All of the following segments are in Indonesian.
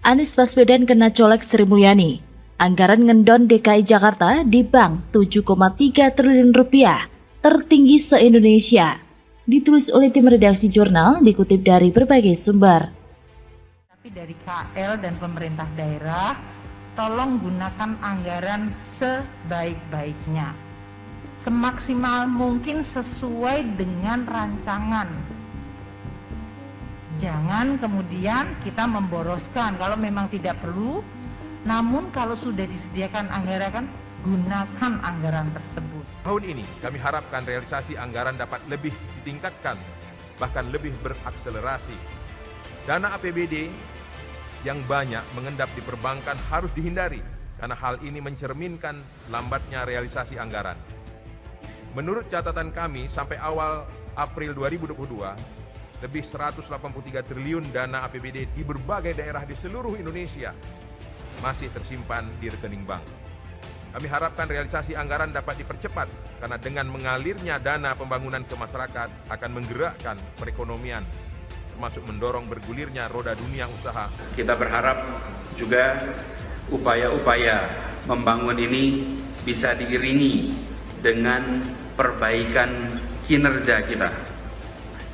Anies Baswedan kena colek Sri Mulyani. Anggaran ngendon DKI Jakarta di bank 7,3 triliun rupiah, tertinggi se-Indonesia. Ditulis oleh tim redaksi jurnal, dikutip dari berbagai sumber. Tapi dari KL dan pemerintah daerah, tolong gunakan anggaran sebaik-baiknya, semaksimal mungkin sesuai dengan rancangan. Jangan kemudian kita memboroskan kalau memang tidak perlu, namun kalau sudah disediakan anggaran, gunakan anggaran tersebut. Tahun ini kami harapkan realisasi anggaran dapat lebih ditingkatkan, bahkan lebih berakselerasi. Dana APBD yang banyak mengendap di perbankan harus dihindari, karena hal ini mencerminkan lambatnya realisasi anggaran. Menurut catatan kami, sampai awal April 2022, lebih 183 triliun dana APBD di berbagai daerah di seluruh Indonesia masih tersimpan di rekening bank. Kami harapkan realisasi anggaran dapat dipercepat, karena dengan mengalirnya dana pembangunan ke masyarakat akan menggerakkan perekonomian, termasuk mendorong bergulirnya roda dunia usaha. Kita berharap juga upaya-upaya membangun ini bisa diiringi dengan perbaikan kinerja kita,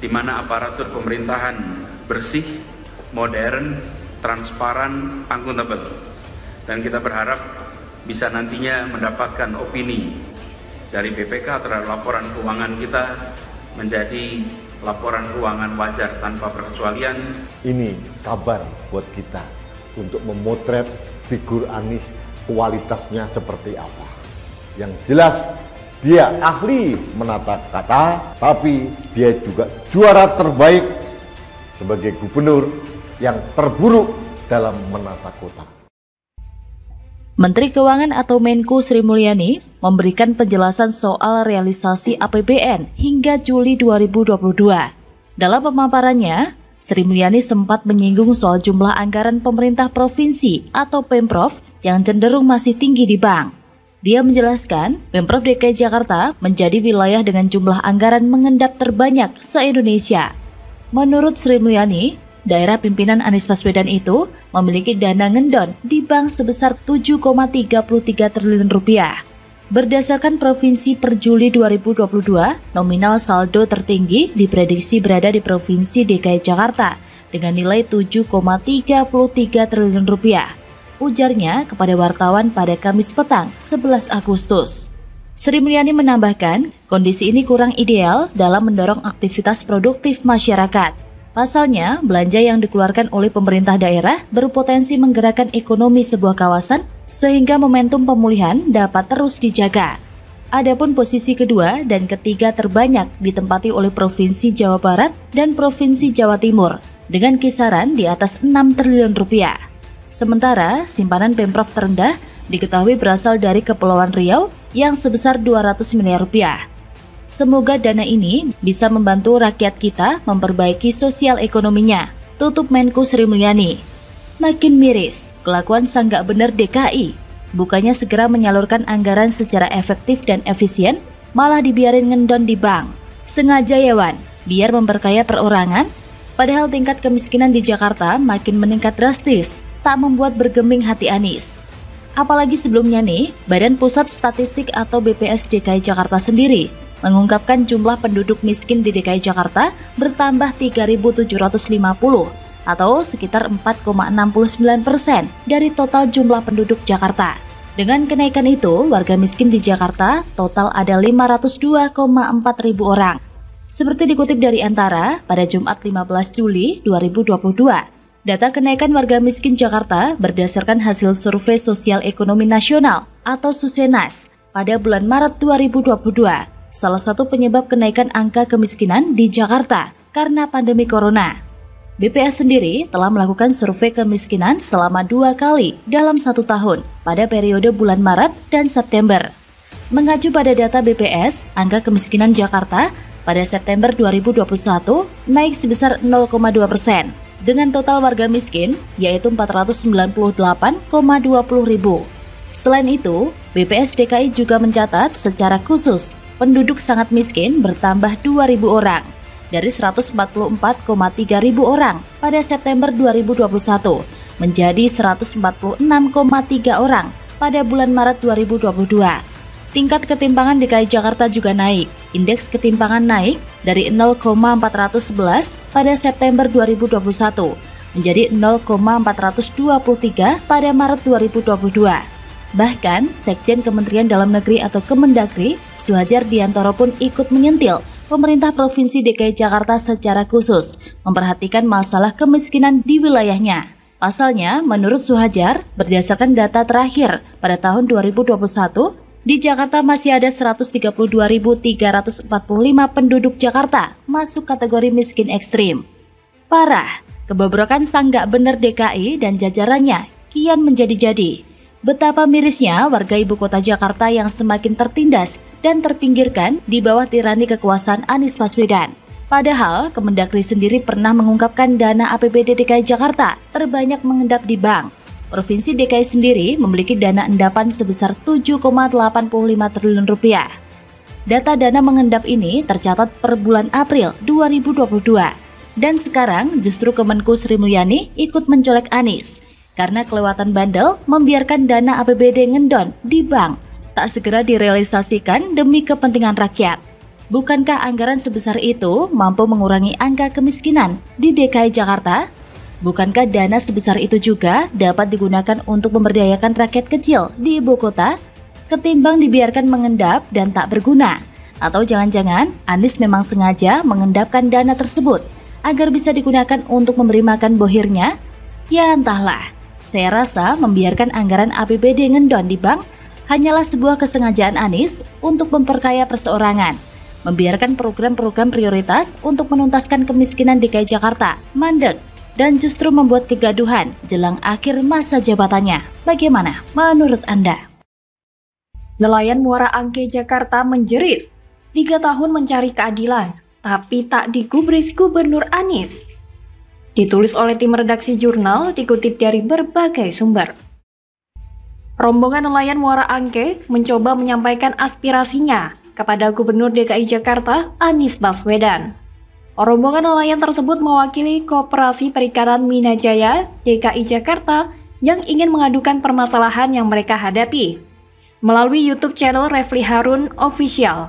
di mana aparatur pemerintahan bersih, modern, transparan, akuntabel. Dan kita berharap bisa nantinya mendapatkan opini dari BPK terhadap laporan keuangan kita menjadi laporan keuangan wajar tanpa perkecualian. Ini kabar buat kita untuk memotret figur Anies, kualitasnya seperti apa. Yang jelas, dia ahli menata kata, tapi dia juga juara terbaik sebagai gubernur yang terburuk dalam menata kota. Menteri Keuangan atau Menko Sri Mulyani memberikan penjelasan soal realisasi APBN hingga Juli 2022. Dalam pemaparannya, Sri Mulyani sempat menyinggung soal jumlah anggaran pemerintah provinsi atau Pemprov yang cenderung masih tinggi di bank. Dia menjelaskan, Pemprov DKI Jakarta menjadi wilayah dengan jumlah anggaran mengendap terbanyak se-Indonesia. Menurut Sri Mulyani, daerah pimpinan Anies Baswedan itu memiliki dana ngendon di bank sebesar 7,33 triliun rupiah. Berdasarkan provinsi per Juli 2022, nominal saldo tertinggi diprediksi berada di Provinsi DKI Jakarta dengan nilai 7,33 triliun rupiah. Ujarnya kepada wartawan pada Kamis petang 11 Agustus. Sri Mulyani menambahkan, kondisi ini kurang ideal dalam mendorong aktivitas produktif masyarakat. Pasalnya, belanja yang dikeluarkan oleh pemerintah daerah berpotensi menggerakkan ekonomi sebuah kawasan sehingga momentum pemulihan dapat terus dijaga. Adapun posisi kedua dan ketiga terbanyak ditempati oleh Provinsi Jawa Barat dan Provinsi Jawa Timur dengan kisaran di atas 6 triliun rupiah. Sementara, simpanan Pemprov terendah diketahui berasal dari Kepulauan Riau yang sebesar 200 miliar rupiah. Semoga dana ini bisa membantu rakyat kita memperbaiki sosial ekonominya, tutup Menko Sri Mulyani. Makin miris, kelakuan sang gak bener DKI. Bukannya segera menyalurkan anggaran secara efektif dan efisien, malah dibiarin ngendon di bank. Sengaja ya Wan, biar memperkaya perorangan. Padahal tingkat kemiskinan di Jakarta makin meningkat drastis, tak membuat bergeming hati Anies. Apalagi sebelumnya nih, Badan Pusat Statistik atau BPS DKI Jakarta sendiri mengungkapkan jumlah penduduk miskin di DKI Jakarta bertambah 3.750 atau sekitar 4,69% dari total jumlah penduduk Jakarta. Dengan kenaikan itu, warga miskin di Jakarta total ada 502,4 ribu orang. Seperti dikutip dari Antara, pada Jumat 15 Juli 2022, data kenaikan warga miskin Jakarta berdasarkan hasil Survei Sosial Ekonomi Nasional atau Susenas pada bulan Maret 2022. Salah satu penyebab kenaikan angka kemiskinan di Jakarta karena pandemi corona. BPS sendiri telah melakukan survei kemiskinan selama 2 kali dalam 1 tahun pada periode bulan Maret dan September. Mengacu pada data BPS, angka kemiskinan Jakarta pada September 2021 naik sebesar 0,2%. Dengan total warga miskin yaitu 498,20 ribu. Selain itu, BPS DKI juga mencatat secara khusus penduduk sangat miskin bertambah 2.000 orang dari 144,3 ribu orang pada September 2021 menjadi 146,3 orang pada bulan Maret 2022. Tingkat ketimpangan DKI Jakarta juga naik. Indeks ketimpangan naik dari 0,411 pada September 2021 menjadi 0,423 pada Maret 2022. Bahkan, Sekjen Kementerian Dalam Negeri atau Kemendagri, Suhadjar Diantoro pun ikut menyentil pemerintah Provinsi DKI Jakarta secara khusus memperhatikan masalah kemiskinan di wilayahnya. Pasalnya, menurut Suhadjar, berdasarkan data terakhir pada tahun 2021, di Jakarta masih ada 132.345 penduduk Jakarta masuk kategori miskin ekstrim. Parah, kebobrokan sang nggak bener DKI dan jajarannya kian menjadi-jadi. Betapa mirisnya warga ibu kota Jakarta yang semakin tertindas dan terpinggirkan di bawah tirani kekuasaan Anies Baswedan. Padahal, Kemendagri sendiri pernah mengungkapkan dana APBD DKI Jakarta terbanyak mengendap di bank. Provinsi DKI sendiri memiliki dana endapan sebesar 7,85 triliun rupiah. Data dana mengendap ini tercatat per bulan April 2022. Dan sekarang justru Kemenku Sri Mulyani ikut mencolek Anies karena kelewatan bandel membiarkan dana APBD ngendon di bank tak segera direalisasikan demi kepentingan rakyat. Bukankah anggaran sebesar itu mampu mengurangi angka kemiskinan di DKI Jakarta? Bukankah dana sebesar itu juga dapat digunakan untuk memberdayakan rakyat kecil di ibu kota, ketimbang dibiarkan mengendap dan tak berguna? Atau jangan-jangan Anies memang sengaja mengendapkan dana tersebut agar bisa digunakan untuk memberi makan bohirnya? Ya entahlah, saya rasa membiarkan anggaran APBD ngendon di bank hanyalah sebuah kesengajaan Anies untuk memperkaya perseorangan, membiarkan program-program prioritas untuk menuntaskan kemiskinan DKI Jakarta mandek, dan justru membuat kegaduhan jelang akhir masa jabatannya. Bagaimana menurut Anda? Nelayan Muara Angke Jakarta menjerit, 3 tahun mencari keadilan, tapi tak digubris Gubernur Anies. Ditulis oleh tim redaksi jurnal, dikutip dari berbagai sumber. Rombongan nelayan Muara Angke mencoba menyampaikan aspirasinya kepada Gubernur DKI Jakarta, Anies Baswedan. Rombongan nelayan tersebut mewakili Koperasi Perikanan Minajaya DKI Jakarta yang ingin mengadukan permasalahan yang mereka hadapi. Melalui YouTube channel Refli Harun Official,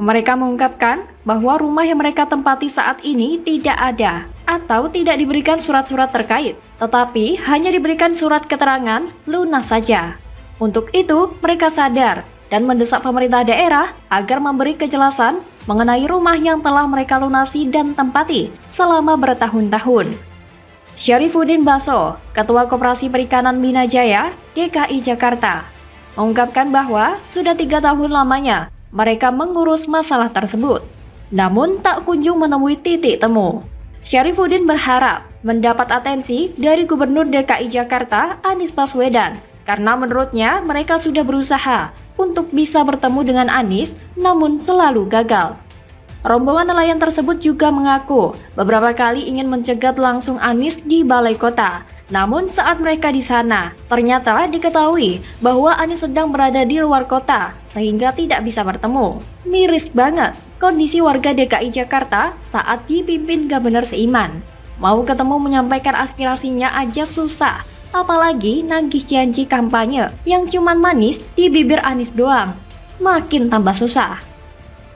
mereka mengungkapkan bahwa rumah yang mereka tempati saat ini tidak ada atau tidak diberikan surat-surat terkait, tetapi hanya diberikan surat keterangan lunas saja. Untuk itu, mereka sadar dan mendesak pemerintah daerah agar memberi kejelasan mengenai rumah yang telah mereka lunasi dan tempati selama bertahun-tahun. Syarifuddin Baso, Ketua Koperasi Perikanan Minajaya DKI Jakarta, mengungkapkan bahwa sudah 3 tahun lamanya mereka mengurus masalah tersebut, namun tak kunjung menemui titik temu. Syarifuddin berharap mendapat atensi dari Gubernur DKI Jakarta Anies Baswedan, karena menurutnya mereka sudah berusaha untuk bisa bertemu dengan Anies, namun selalu gagal. Rombongan nelayan tersebut juga mengaku beberapa kali ingin mencegat langsung Anies di balai kota. Namun saat mereka di sana, ternyata diketahui bahwa Anies sedang berada di luar kota, sehingga tidak bisa bertemu. Miris banget kondisi warga DKI Jakarta saat dipimpin Gubernur Seiman. Mau ketemu menyampaikan aspirasinya aja susah, apalagi nagih janji kampanye yang cuman manis di bibir Anies doang. Makin tambah susah.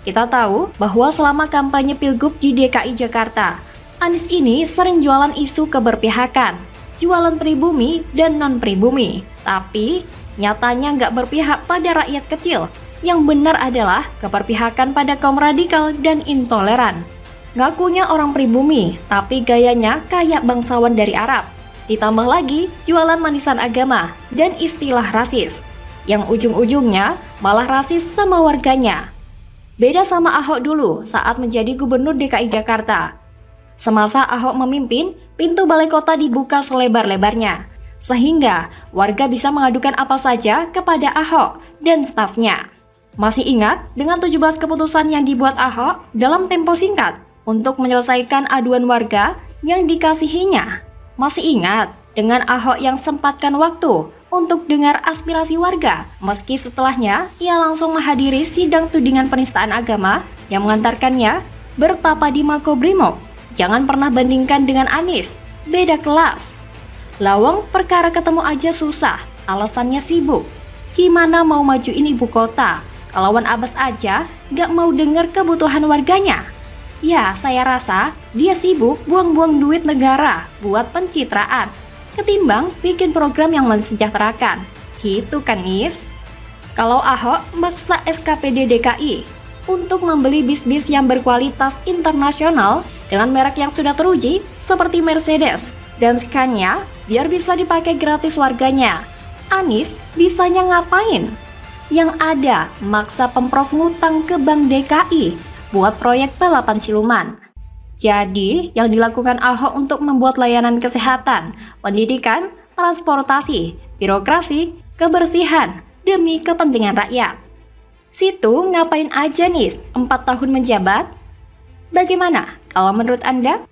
Kita tahu bahwa selama kampanye Pilgub di DKI Jakarta, Anies ini sering jualan isu keberpihakan, jualan pribumi dan non-pribumi. Tapi nyatanya nggak berpihak pada rakyat kecil. Yang benar adalah keberpihakan pada kaum radikal dan intoleran. Ngakunya orang pribumi, tapi gayanya kayak bangsawan dari Arab. Ditambah lagi jualan manisan agama dan istilah rasis, yang ujung-ujungnya malah rasis sama warganya. Beda sama Ahok dulu saat menjadi Gubernur DKI Jakarta. Semasa Ahok memimpin, pintu balai kota dibuka selebar-lebarnya, sehingga warga bisa mengadukan apa saja kepada Ahok dan stafnya. Masih ingat dengan 17 keputusan yang dibuat Ahok dalam tempo singkat untuk menyelesaikan aduan warga yang dikasihinya? Masih ingat dengan Ahok yang sempatkan waktu untuk dengar aspirasi warga, meski setelahnya ia langsung menghadiri sidang tudingan penistaan agama yang mengantarkannya bertapa di Makobrimob? Jangan pernah bandingkan dengan Anies, beda kelas. Lawang perkara ketemu aja susah, alasannya sibuk. Gimana mau majuin ibu kota? Kalawan Abbas aja gak mau denger kebutuhan warganya. Ya, saya rasa dia sibuk buang-buang duit negara buat pencitraan, ketimbang bikin program yang mensejahterakan. Gitu kan, Nis? Kalau Ahok maksa SKPD DKI untuk membeli bis-bis yang berkualitas internasional dengan merek yang sudah teruji seperti Mercedes dan Scania biar bisa dipakai gratis warganya, Anies bisanya ngapain? Yang ada maksa Pemprov ngutang ke Bank DKI buat proyek balapan siluman. Jadi yang dilakukan Ahok untuk membuat layanan kesehatan, pendidikan, transportasi, birokrasi, kebersihan demi kepentingan rakyat. Situ ngapain aja nih 4 tahun menjabat? Bagaimana kalau menurut Anda?